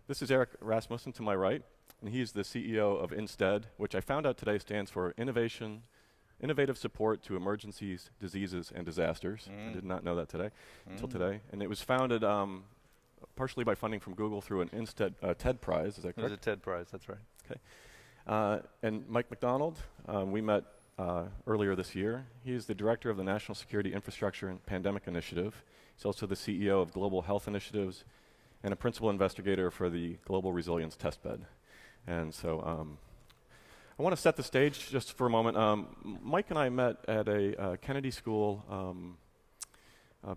This is Eric Rasmussen to my right, and he's the CEO of InSTEDD, which I found out today stands for Innovative Support to Emergencies, Diseases, and Disasters. I did not know that today, until today. And it was founded partially by funding from Google through an InSTEDD TED Prize, is that correct? It was a TED Prize, that's right. Okay. And Mike McDonald, we met earlier this year. He is the Director of the National Security Infrastructure and Pandemic Initiative. He's also the CEO of Global Health Initiatives and a principal investigator for the Global Resilience Testbed. And so I want to set the stage just for a moment. Mike and I met at a Kennedy School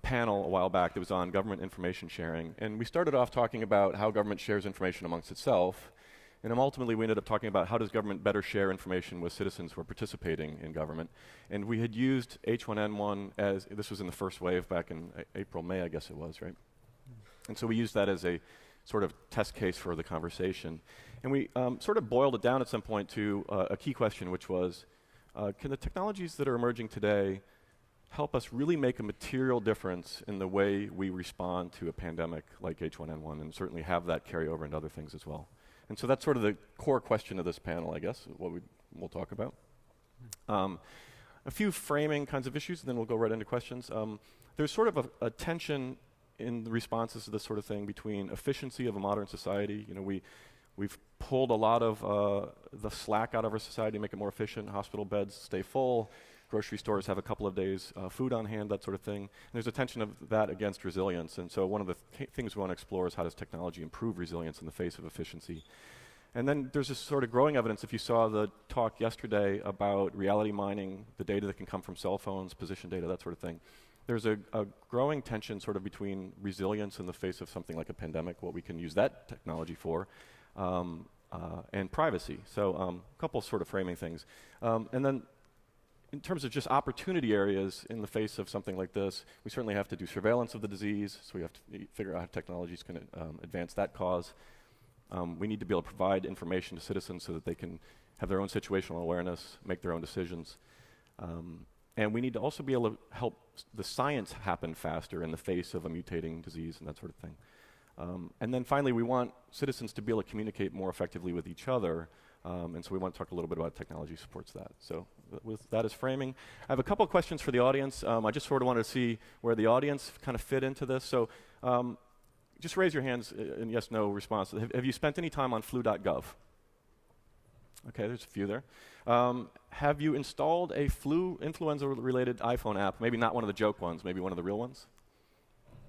panel a while back that was on government information sharing. And we started off talking about how government shares information amongst itself. And ultimately, we ended up talking about how does government better share information with citizens who are participating in government. And we had used H1N1 as, this was in the first wave back in April, May, I guess it was, right? And so we used that as a sort of test case for the conversation. And we sort of boiled it down at some point to a key question, which was, can the technologies that are emerging today help us really make a material difference in the way we respond to a pandemic like H1N1, and certainly have that carry over into other things as well? And so that's sort of the core question of this panel, I guess, what we'll talk about. A few framing kinds of issues, and then we'll go right into questions. There's sort of a tension in the responses to this sort of thing between efficiency of a modern society. You know, we've pulled a lot of the slack out of our society to make it more efficient. Hospital beds stay full. Grocery stores have a couple of days food on hand, that sort of thing. And there's a tension of that against resilience. And so one of the things we want to explore is how does technology improve resilience in the face of efficiency. And then there's this sort of growing evidence, if you saw the talk yesterday about reality mining, the data that can come from cell phones, position data, that sort of thing. There's a growing tension sort of between resilience in the face of something like a pandemic, what we can use that technology for, and privacy. So a couple sort of framing things. And then in terms of just opportunity areas in the face of something like this, we certainly have to do surveillance of the disease, so we have to figure out how technologies can advance that cause. We need to be able to provide information to citizens so that they can have their own situational awareness, make their own decisions. And we need to also be able to help the science happen faster in the face of a mutating disease and that sort of thing. And then finally, we want citizens to be able to communicate more effectively with each other. And so we want to talk a little bit about technology supports that. So with that as framing, I have a couple of questions for the audience. I just sort of wanted to see where the audience kind of fit into this. So just raise your hands in yes, no response. Have you spent any time on flu.gov? Okay, there's a few there. Have you installed a influenza-related iPhone app? Maybe not one of the joke ones, maybe one of the real ones?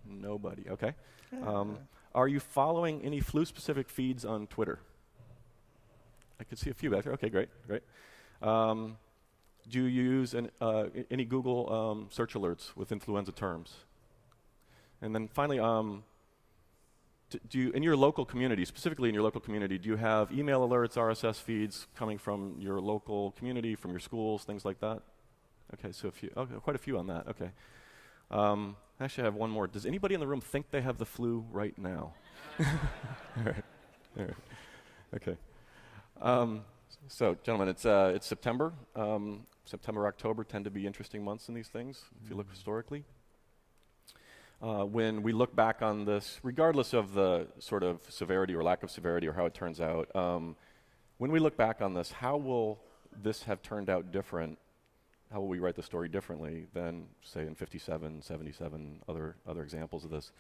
Nobody, okay. Are you following any flu-specific feeds on Twitter? I could see a few back there. Okay, great. Do you use any Google search alerts with influenza terms? And then finally, do you, in your local community, specifically in your local community, do you have email alerts, RSS feeds coming from your local community, from your schools, things like that? Okay, so quite a few on that. Okay. Actually, I have one more. Does anybody in the room think they have the flu right now? All right. Okay. So, gentlemen, it's September. September, October tend to be interesting months in these things, if you look historically. When we look back on this, regardless of the sort of severity or lack of severity or how it turns out, when we look back on this, how will this have turned out different? How will we write the story differently than, say, in 57, 77, other examples of this,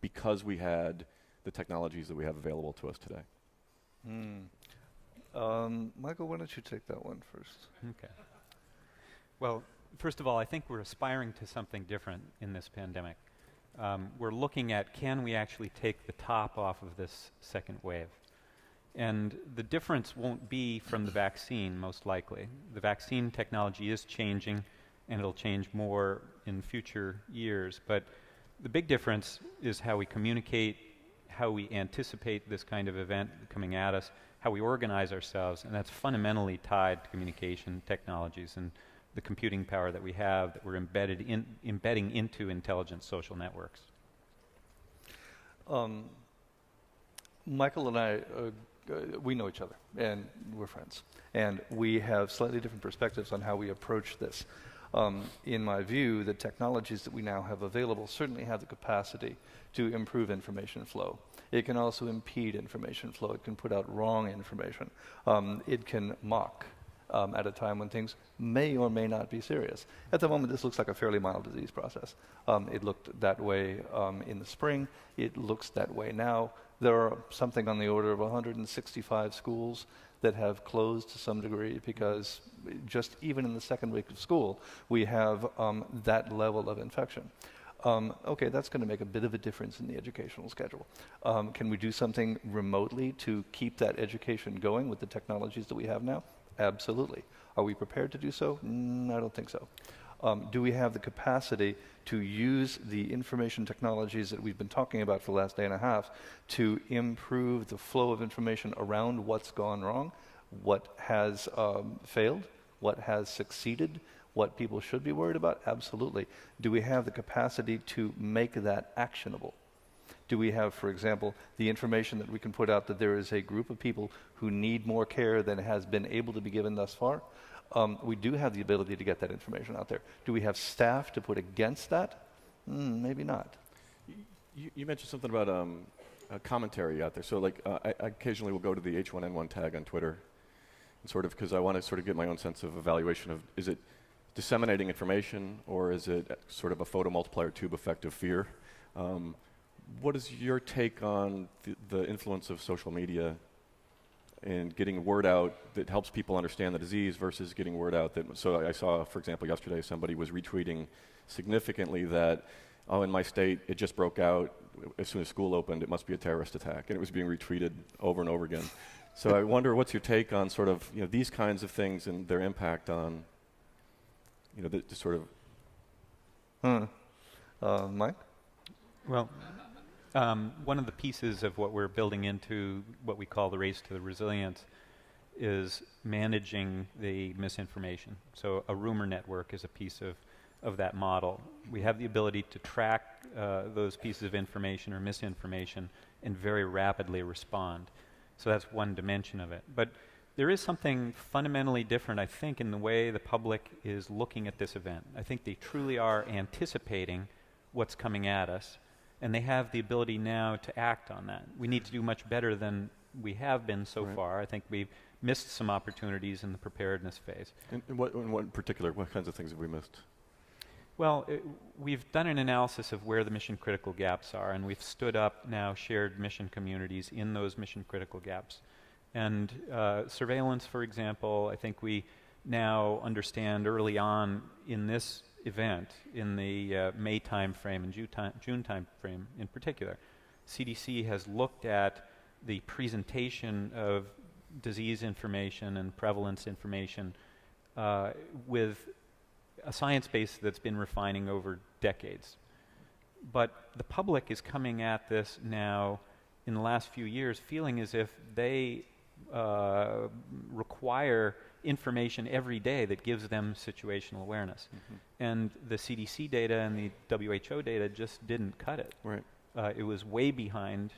because we had the technologies that we have available to us today? Michael, why don't you take that one first? Okay. Well, first of all, I think we're aspiring to something different in this pandemic. We're looking at, can we actually take the top off of this second wave? And the difference won't be from the vaccine, most likely. The vaccine technology is changing, and it'll change more in future years. But the big difference is how we communicate, how we anticipate this kind of event coming at us, how we organize ourselves, and that's fundamentally tied to communication technologies and the computing power that we have that we're embedding into intelligent social networks. Michael and I, we know each other, and we're friends. And we have slightly different perspectives on how we approach this. In my view, the technologies that we now have available certainly have the capacity to improve information flow. It can also impede information flow. It can put out wrong information. It can mock at a time when things may or may not be serious. At the moment, this looks like a fairly mild disease process. It looked that way in the spring. It looks that way now. There are something on the order of 165 schools that have closed to some degree because just even in the second week of school, we have that level of infection. Okay, that's going to make a bit of a difference in the educational schedule. Can we do something remotely to keep that education going with the technologies that we have now? Absolutely. Are we prepared to do so? I don't think so. Do we have the capacity to use the information technologies that we've been talking about for the last day and a half to improve the flow of information around what's gone wrong, what has failed, what has succeeded, what people should be worried about? Absolutely. Do we have the capacity to make that actionable? Do we have, for example, the information that we can put out that there is a group of people who need more care than has been able to be given thus far? We do have the ability to get that information out there. Do we have staff to put against that? Maybe not. You mentioned something about a commentary out there. So like I occasionally will go to the H1N1 tag on Twitter, and sort of because I want to sort of get my own sense of evaluation of, is it disseminating information or is it sort of a photomultiplier tube effect of fear? What is your take on the influence of social media in getting word out that helps people understand the disease versus getting word out that, so I saw, for example, yesterday somebody was retweeting significantly that, oh, in my state, it just broke out as soon as school opened, it must be a terrorist attack, and it was being retweeted over and over again. So I wonder, what's your take on sort of, these kinds of things and their impact on, the sort of... Mike? Well, one of the pieces of what we're building into what we call the race to the resilience is managing the misinformation. So a rumor network is a piece of that model. We have the ability to track those pieces of information or misinformation and very rapidly respond. So that's one dimension of it. But there is something fundamentally different, I think, in the way the public is looking at this event. I think they truly are anticipating what's coming at us, and they have the ability now to act on that. We need to do much better than we have been so far. I think we've missed some opportunities in the preparedness phase. And what in particular, what kinds of things have we missed? Well, we've done an analysis of where the mission-critical gaps are, and we've stood up now shared mission communities in those mission-critical gaps. And surveillance, for example, I think we now understand early on in this event, in the May time frame and June time frame in particular, CDC has looked at the presentation of disease information and prevalence information with a science base that's been refining over decades. But the public is coming at this now in the last few years feeling as if they require information every day that gives them situational awareness. And the CDC data and the WHO data just didn't cut it. It was way behind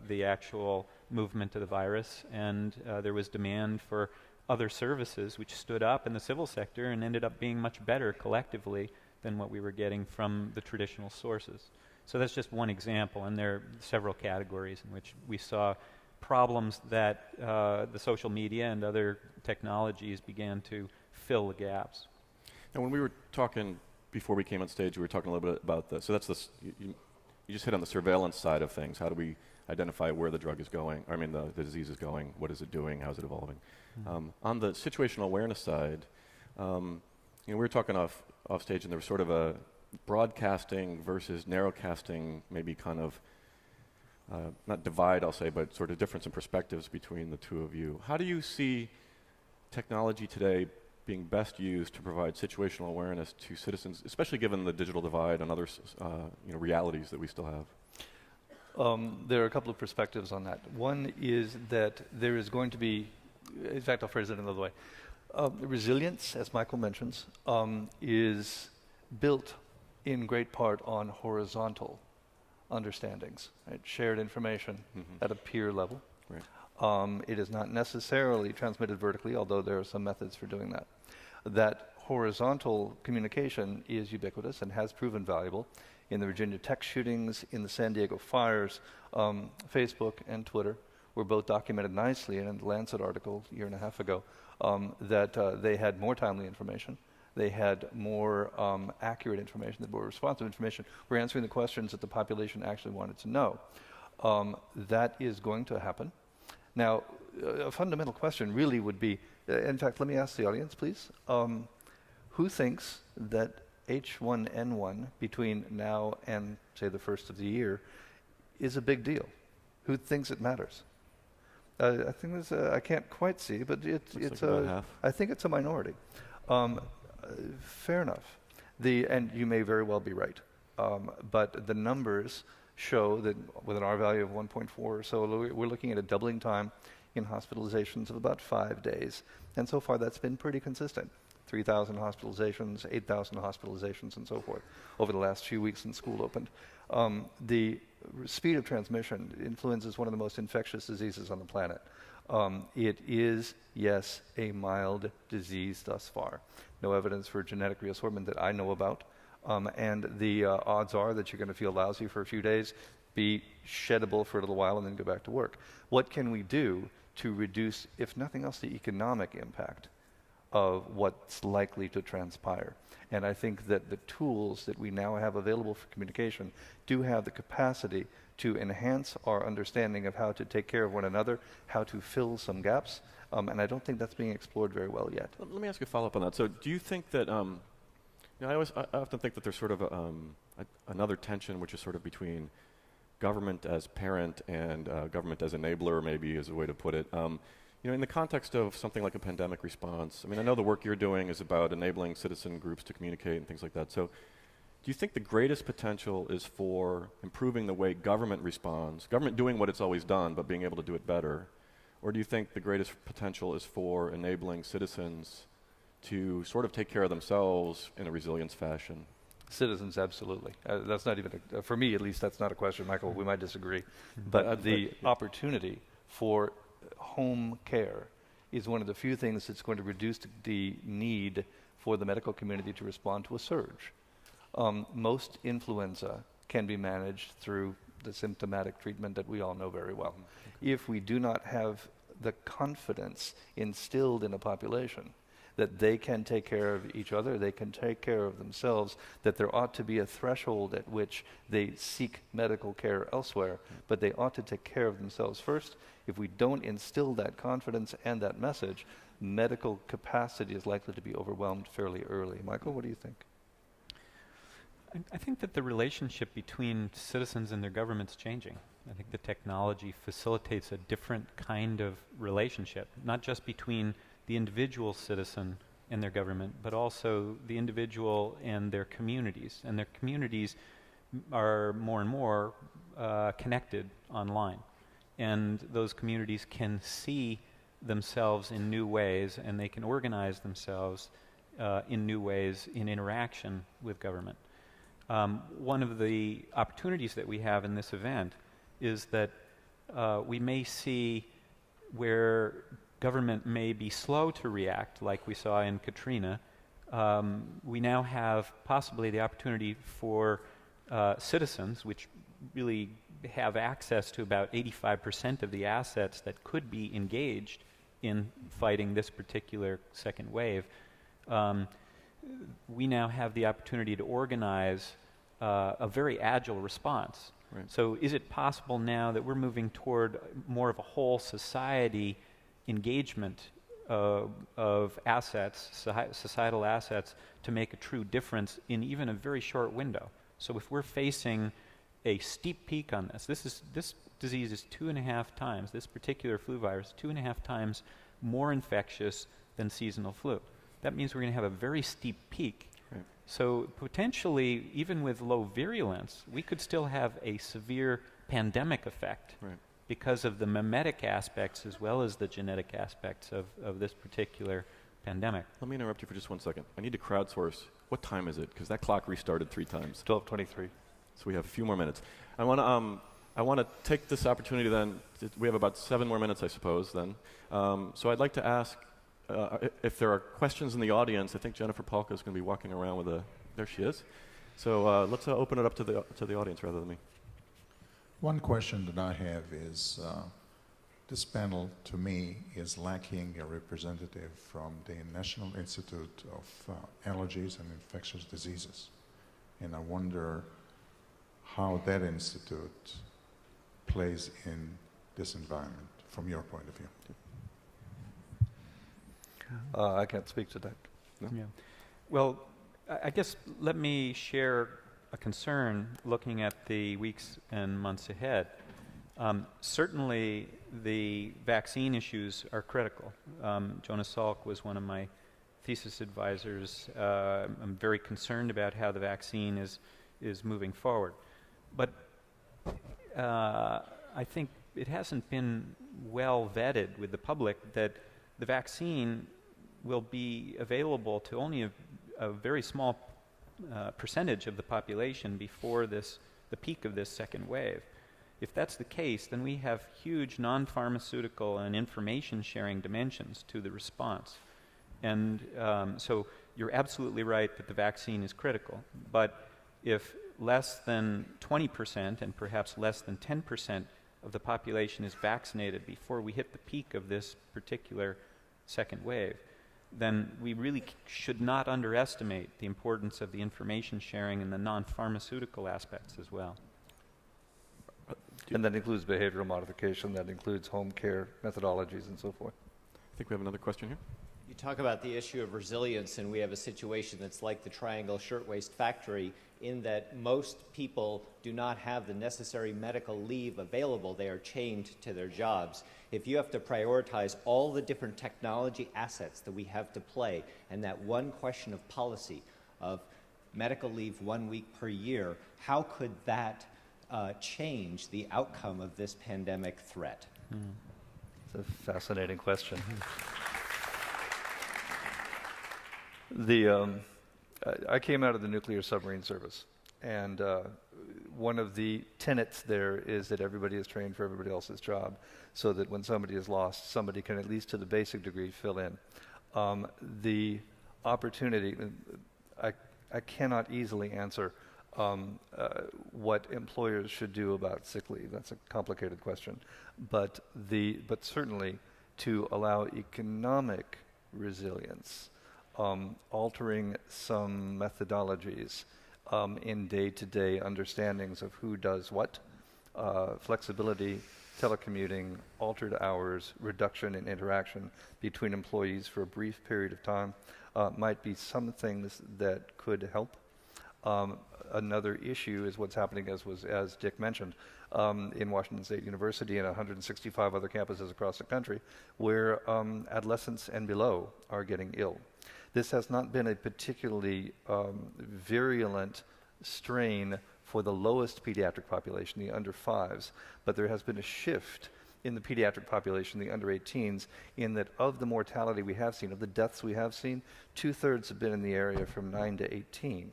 the actual movement of the virus, and there was demand for other services which stood up in the civil sector and ended up being much better collectively than what we were getting from the traditional sources. So that's just one example, and there are several categories in which we saw problems that the social media and other technologies began to fill the gaps. And when we were talking before we came on stage, we were talking a little bit about the, so that's this, you just hit on the surveillance side of things. How do we identify where the drug is going, the disease is going, what is it doing, how is it evolving? On the situational awareness side, we were talking off stage, and there was sort of a broadcasting versus narrowcasting, maybe kind of, not divide, I'll say, but sort of difference in perspectives between the two of you. How do you see technology today being best used to provide situational awareness to citizens, especially given the digital divide and other realities that we still have? There are a couple of perspectives on that. One is that there is going to be, in fact, I'll phrase it another way. Resilience, as Michael mentions, is built in great part on horizontal understandings, right? Shared information at a peer level. It is not necessarily transmitted vertically, although there are some methods for doing that. That horizontal communication is ubiquitous and has proven valuable. In the Virginia Tech shootings, in the San Diego fires, Facebook and Twitter were both documented nicely in the Lancet article a year and a half ago that they had more timely information. They had more accurate information, that more responsive information. We're answering the questions that the population actually wanted to know. That is going to happen. Now, a fundamental question really would be, in fact, let me ask the audience, please. Who thinks that H1N1 between now and, say, the first of the year is a big deal? Who thinks it matters? I think there's I can't quite see, but it's like about half. I think it's a minority. Fair enough. And you may very well be right. But the numbers show that with an R value of 1.4 or so, we're looking at a doubling time in hospitalizations of about 5 days. And so far that's been pretty consistent. 3,000 hospitalizations, 8,000 hospitalizations, and so forth over the last few weeks since school opened. The speed of transmission, influenza is one of the most infectious diseases on the planet. It is, yes, a mild disease thus far. No evidence for genetic reassortment that I know about. And the odds are that you're going to feel lousy for a few days, be sheddable for a little while, and then go back to work. What can we do to reduce, if nothing else, the economic impact of what's likely to transpire? And I think that the tools that we now have available for communication do have the capacity to enhance our understanding of how to take care of one another, how to fill some gaps, and I don't think that's being explored very well yet. Let me ask you a follow-up on that. So do you think that, I often think that there's sort of another tension which is sort of between government as parent and government as enabler, maybe is a way to put it. In the context of something like a pandemic response, I know the work you're doing is about enabling citizen groups to communicate and things like that. So do you think the greatest potential is for improving the way government responds, government doing what it's always done, but being able to do it better? Or do you think the greatest potential is for enabling citizens to sort of take care of themselves in a resilience fashion? Citizens, absolutely. That's not even, for me at least, that's not a question, Michael. We might disagree. But the opportunity for home care is one of the few things that's going to reduce the need for the medical community to respond to a surge. Most influenza can be managed through the symptomatic treatment that we all know very well. If we do not have the confidence instilled in a population that they can take care of each other, they can take care of themselves, that there ought to be a threshold at which they seek medical care elsewhere, but they ought to take care of themselves first. If we don't instill that confidence and that message, medical capacity is likely to be overwhelmed fairly early. Michael, what do you think? I think that the relationship between citizens and their government's changing. I think the technology facilitates a different kind of relationship, not just between the individual citizen and their government, but also the individual and their communities. And their communities are more and more connected online. And those communities can see themselves in new ways, and they can organize themselves in new ways in interaction with government. One of the opportunities that we have in this event is that we may see where government may be slow to react, like we saw in Katrina. We now have possibly the opportunity for citizens, which really have access to about 85% of the assets that could be engaged in fighting this particular second wave. We now have the opportunity to organize a very agile response. Right. So is it possible now that we're moving toward more of a whole society engagement of assets, societal assets, to make a true difference in even a very short window? So if we're facing a steep peak on this disease is 2.5 times, this particular flu virus, 2.5 times more infectious than seasonal flu. That means we're going to have a very steep peak. Right. So potentially, even with low virulence, we could still have a severe pandemic effect. Right. Because of the mimetic aspects as well as the genetic aspects of this particular pandemic. Let me interrupt you for just 1 second. I need to crowdsource. What time is it? Because that clock restarted 3 times. 12:23. So we have a few more minutes. I want to take this opportunity then. We have about 7 more minutes, I suppose, then. So I'd like to ask if there are questions in the audience, I think Jennifer Palka is going to be walking around with a. There she is. So let's open it up to the audience rather than me. One question that I have is, this panel to me is lacking a representative from the National Institute of Allergies and Infectious Diseases. And I wonder how that institute plays in this environment from your point of view. I can't speak to that. No? Yeah. Well, I guess let me share a concern looking at the weeks and months ahead. Certainly, the vaccine issues are critical. Jonas Salk was one of my thesis advisors. I'm very concerned about how the vaccine is moving forward. But I think it hasn't been well vetted with the public that the vaccine will be available to only a very small percentage of the population before the peak of this second wave. If that's the case, then we have huge non-pharmaceutical and information sharing dimensions to the response. And so you're absolutely right that the vaccine is critical. But if less than 20% and perhaps less than 10% of the population is vaccinated before we hit the peak of this particular second wave, then we really should not underestimate the importance of the information sharing and the non-pharmaceutical aspects as well. And that includes behavioral modification, that includes home care methodologies and so forth. I think we have another question here. You talk about the issue of resilience, and we have a situation that's like the Triangle Shirtwaist Factory in that most people do not have the necessary medical leave available. They are chained to their jobs. If you have to prioritize all the different technology assets that we have to play, and that one question of policy of medical leave 1 week per year, how could that change the outcome of this pandemic threat? It's a fascinating question. I came out of the nuclear submarine service, and one of the tenets there is that everybody is trained for everybody else's job, so that when somebody is lost, somebody can, at least to the basic degree, fill in. The opportunity, I cannot easily answer what employers should do about sick leave. That's a complicated question. But certainly to allow economic resilience, altering some methodologies in day-to-day understandings of who does what, flexibility, telecommuting, altered hours, reduction in interaction between employees for a brief period of time might be some things that could help. Another issue is what's happening, as Dick mentioned, in Washington State University and 165 other campuses across the country, where adolescents and below are getting ill. This has not been a particularly virulent strain for the lowest pediatric population, the under 5s, but there has been a shift in the pediatric population, the under 18s, in that of the mortality we have seen, of the deaths we have seen, 2/3 have been in the area from 9 to 18.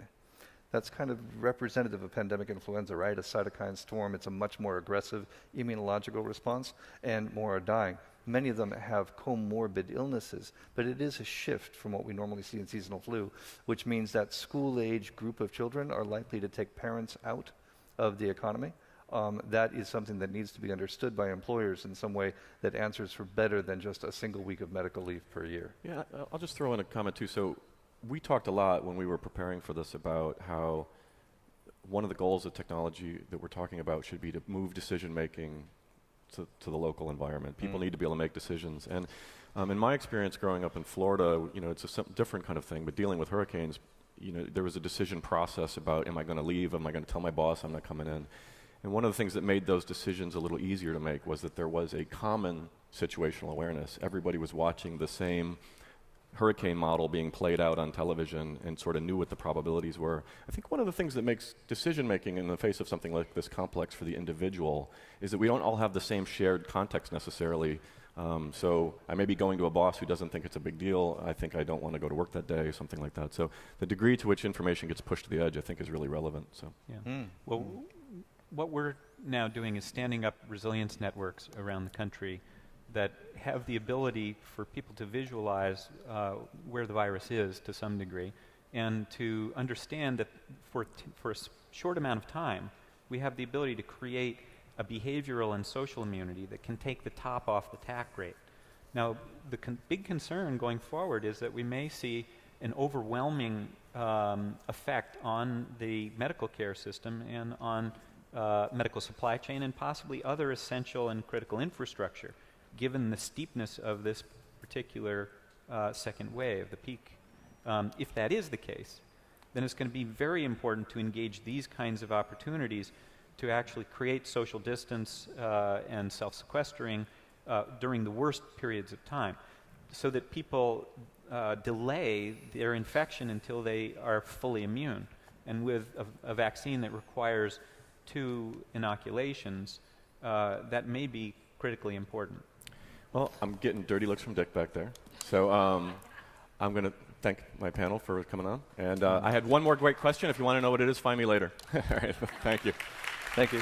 That's kind of representative of pandemic influenza, right? A cytokine storm. It's a much more aggressive immunological response, and more are dying. Many of them have comorbid illnesses, but it is a shift from what we normally see in seasonal flu, which means that school-age group of children are likely to take parents out of the economy. That is something that needs to be understood by employers in some way that answers for better than just a single week of medical leave per year. Yeah, I'll just throw in a comment too. So we talked a lot when we were preparing for this about how one of the goals of technology that we're talking about should be to move decision-making to the local environment. People need to be able to make decisions. And in my experience growing up in Florida, it's a different kind of thing, but dealing with hurricanes, there was a decision process about, am I going to leave? Am I going to tell my boss I'm not coming in? And one of the things that made those decisions a little easier to make was that there was a common situational awareness. Everybody was watching the same hurricane model being played out on television and sort of knew what the probabilities were. I think one of the things that makes decision-making in the face of something like this complex for the individual is that we don't all have the same shared context necessarily. So I may be going to a boss who doesn't think it's a big deal. I think I don't want to go to work that day, something like that. So the degree to which information gets pushed to the edge, I think, is really relevant. So yeah. Well, what we're now doing is standing up resilience networks around the country that have the ability for people to visualize where the virus is to some degree, and to understand that for a short amount of time, we have the ability to create a behavioral and social immunity that can take the top off the tack rate. Now, the big concern going forward is that we may see an overwhelming effect on the medical care system and on medical supply chain and possibly other essential and critical infrastructure, given the steepness of this particular second wave, the peak. If that is the case, then it's going to be very important to engage these kinds of opportunities to actually create social distance and self-sequestering during the worst periods of time, so that people delay their infection until they are fully immune. And with a vaccine that requires 2 inoculations, that may be critically important. Well, I'm getting dirty looks from Dick back there. So I'm going to thank my panel for coming on. And I had one more great question. If you want to know what it is, find me later. All right. Thank you. Thank you.